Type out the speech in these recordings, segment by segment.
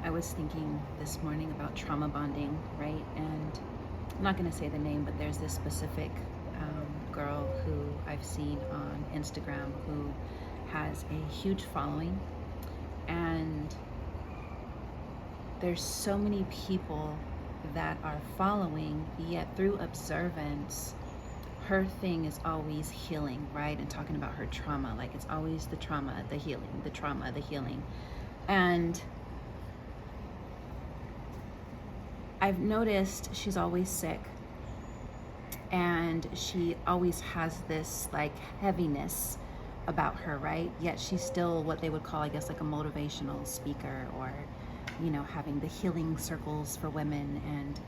I was thinking this morning about trauma bonding, right? And I'm not going to say the name, but there's this specific girl who I've seen on Instagram who has a huge following, and there's so many people that are following, yet through observance, her thing is always healing, right? And talking about her trauma, like it's always the trauma, the healing, the trauma, the healing. And I've noticed she's always sick, and she always has this like heaviness about her, right? Yet she's still what they would call, I guess, like a motivational speaker, or having the healing circles for women. And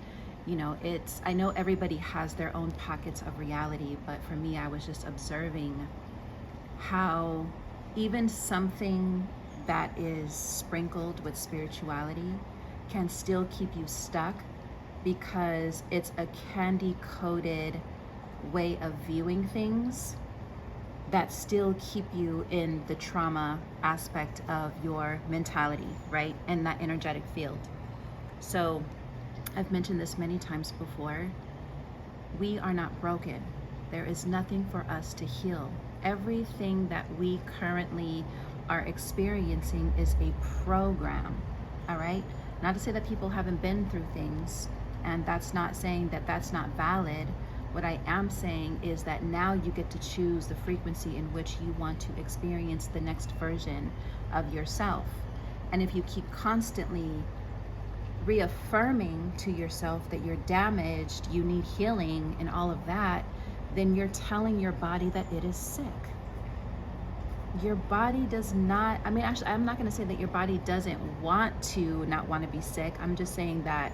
I know everybody has their own pockets of reality, but for me, I was just observing how even something that is sprinkled with spirituality can still keep you stuck, because it's a candy-coated way of viewing things that still keep you in the trauma aspect of your mentality, right? And that energetic field. So I've mentioned this many times before. We are not broken. There is nothing for us to heal. Everything that we currently are experiencing is a program, all right? Not to say that people haven't been through things, and that's not saying that that's not valid. What I am saying is that now you get to choose the frequency in which you want to experience the next version of yourself. And if you keep constantly reaffirming to yourself that you're damaged, you need healing, and all of that, then you're telling your body that it is sick. Your body does not, actually, I'm not going to say that your body doesn't not want to be sick. I'm just saying that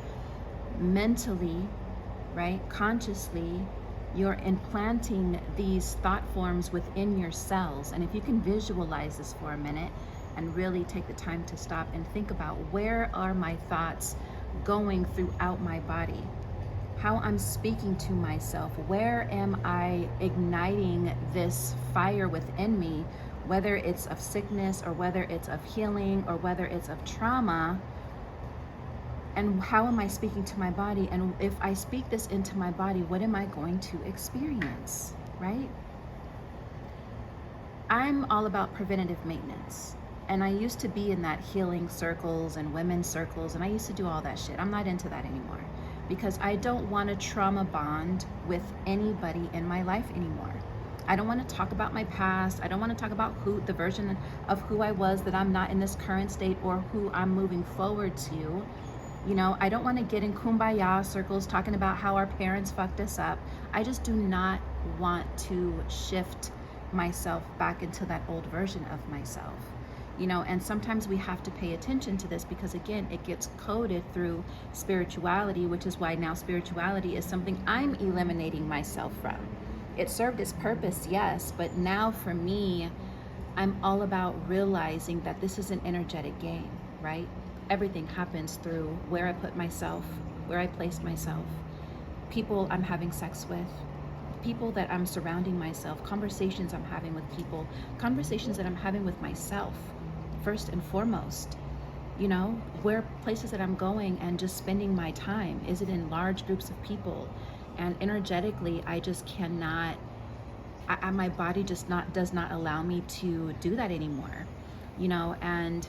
mentally, right, consciously, you're implanting these thought forms within your cells. And if you can visualize this for a minute and really take the time to stop and think about, where are my thoughts going throughout my body? How I'm speaking to myself, where am I igniting this fire within me, whether it's of sickness or whether it's of healing or whether it's of trauma? And how am I speaking to my body? And if I speak this into my body, what am I going to experience, right? I'm all about preventative maintenance. And I used to be in that healing circles and women's circles, and I used to do all that shit. I'm not into that anymore, because I don't want to trauma bond with anybody in my life anymore. I don't want to talk about my past. I don't want to talk about the version of who I was that I'm not in this current state, or who I'm moving forward to. I don't want to get in kumbaya circles talking about how our parents fucked us up. I just do not want to shift myself back into that old version of myself. And sometimes we have to pay attention to this, because again, it gets coded through spirituality, which is why now spirituality is something I'm eliminating myself from. It served its purpose, yes, but now for me, I'm all about realizing that this is an energetic game, right? Everything happens through where I put myself, where I place myself, people I'm having sex with, people that I'm surrounding myself, conversations I'm having with people, conversations that I'm having with myself, first and foremost. Where places that I'm going and just spending my time. Is it in large groups of people? And energetically, I just cannot, my body just does not allow me to do that anymore, and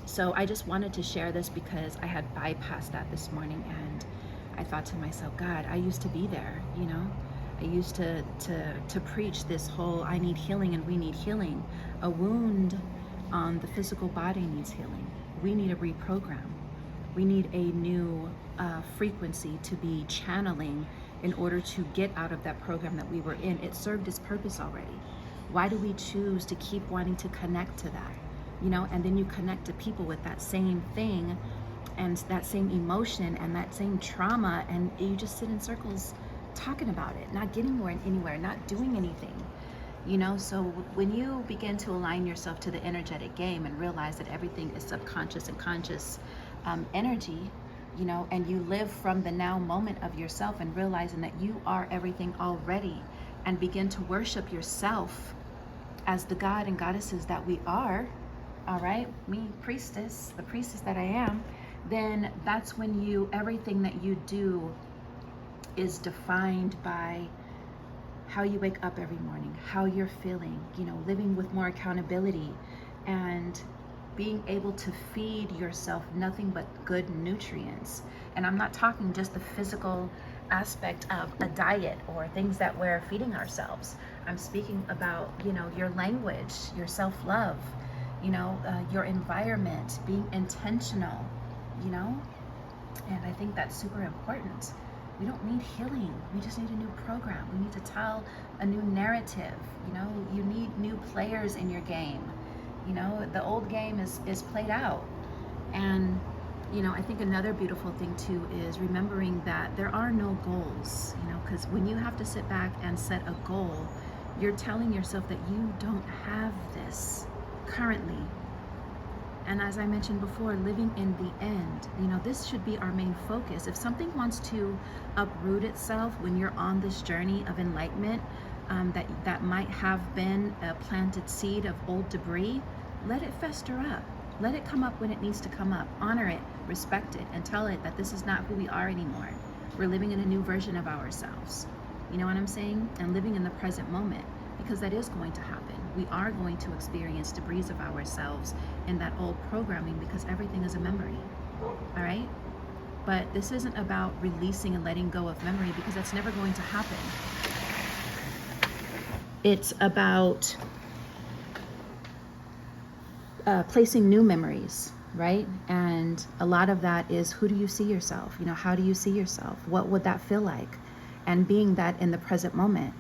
so I just wanted to share this, because I had bypassed that this morning, and I thought to myself, God, I used to be there, I used to preach this whole, I need healing and we need healing. A wound on the physical body needs healing. We need a reprogram. We need a new frequency to be channeling in order to get out of that program that we were in. It served its purpose already. Why do we choose to keep wanting to connect to that? And then you connect to people with that same thing and that same emotion and that same trauma, and you just sit in circles talking about it, not getting anywhere, not doing anything. So when you begin to align yourself to the energetic game and realize that everything is subconscious and conscious energy, and you live from the now moment of yourself and realizing that you are everything already, and begin to worship yourself as the God and goddesses that we are, all right, me, priestess, the priestess that I am, then that's when everything that you do is defined by how you wake up every morning, how you're feeling, living with more accountability and being able to feed yourself nothing but good nutrients. And I'm not talking just the physical aspect of a diet or things that we're feeding ourselves. I'm speaking about, your language, your self-love, your environment, being intentional, and I think that's super important. We don't need healing. We just need a new program. We need to tell a new narrative. You need new players in your game. The old game is played out. And, I think another beautiful thing too is remembering that there are no goals, because when you have to sit back and set a goal, you're telling yourself that you don't have this currently. And as I mentioned before, living in the end, this should be our main focus. If something wants to uproot itself when you're on this journey of enlightenment, that might have been a planted seed of old debris, let it fester up. Let it come up when it needs to come up. Honor it, respect it, and tell it that this is not who we are anymore. We're living in a new version of ourselves. You know what I'm saying? And living in the present moment, because that is going to happen. We are going to experience debris of ourselves in that old programming, because everything is a memory. All right? But this isn't about releasing and letting go of memory, because that's never going to happen. It's about placing new memories, right? And a lot of that is, who do you see yourself? How do you see yourself? What would that feel like? And being that in the present moment.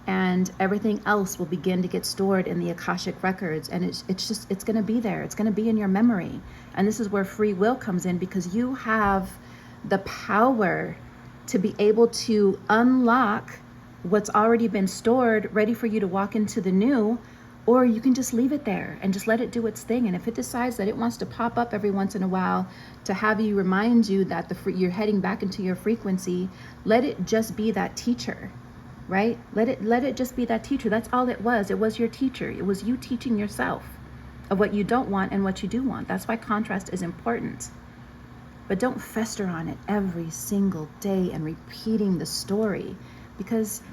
And everything else will begin to get stored in the Akashic records. And it's going to be there. It's going to be in your memory. And this is where free will comes in, because you have the power to be able to unlock what's already been stored, ready for you to walk into the new. Or you can just leave it there and just let it do its thing. And if it decides that it wants to pop up every once in a while to have you, remind you that you're heading back into your frequency, let it just be that teacher, right? Let it just be that teacher. That's all it was. It was your teacher. It was you teaching yourself of what you don't want and what you do want. That's why contrast is important. But don't fester on it every single day and repeating the story, because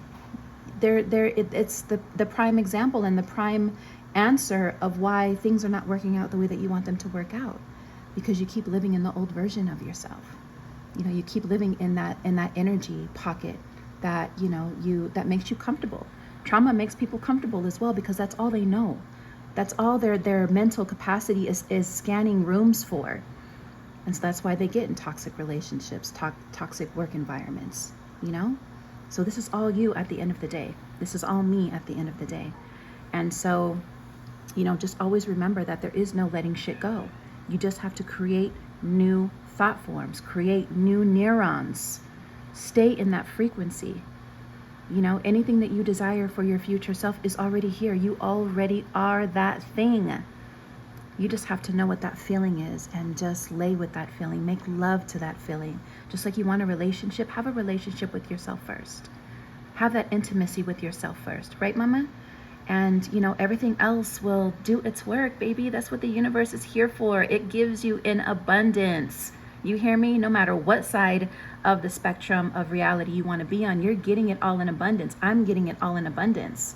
it's the prime example and the prime answer of why things are not working out the way that you want them to work out, because you keep living in the old version of yourself. You keep living in that energy pocket that that makes you comfortable. Trauma makes people comfortable as well, because that's all they know. That's all their mental capacity is scanning rooms for. And so that's why they get in toxic relationships, toxic work environments, So this is all you at the end of the day. This is all me at the end of the day. And so, just always remember that there is no letting shit go. You just have to create new thought forms, create new neurons. Stay in that frequency. Anything that you desire for your future self is already here. You already are that thing. You just have to know what that feeling is and just lay with that feeling. Make love to that feeling. Just like you want a relationship, have a relationship with yourself first. Have that intimacy with yourself first. Right, mama? And, everything else will do its work, baby. That's what the universe is here for. It gives you in abundance. You hear me? No matter what side of the spectrum of reality you want to be on, you're getting it all in abundance. I'm getting it all in abundance.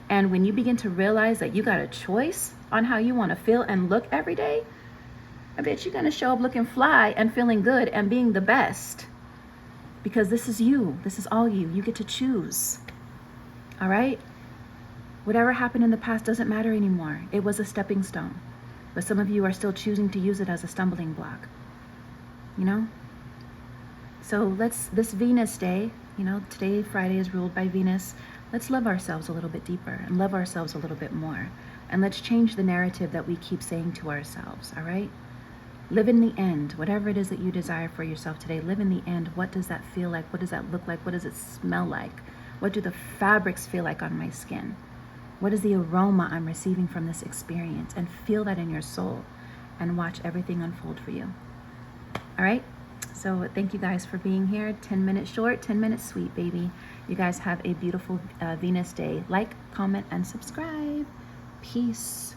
And when you begin to realize that you got a choice on how you want to feel and look every day, I bet you're going to show up looking fly and feeling good and being the best. Because this is you. This is all you. You get to choose. All right? Whatever happened in the past doesn't matter anymore. It was a stepping stone. But some of you are still choosing to use it as a stumbling block. So this Venus day, today, Friday, is ruled by Venus. Let's love ourselves a little bit deeper and love ourselves a little bit more. And let's change the narrative that we keep saying to ourselves, all right? Live in the end. Whatever it is that you desire for yourself today, live in the end. What does that feel like? What does that look like? What does it smell like? What do the fabrics feel like on my skin? What is the aroma I'm receiving from this experience? And feel that in your soul and watch everything unfold for you. All right? So thank you guys for being here. 10 minutes short, 10 minutes sweet, baby. You guys have a beautiful Venus day. Like, comment, and subscribe. Peace.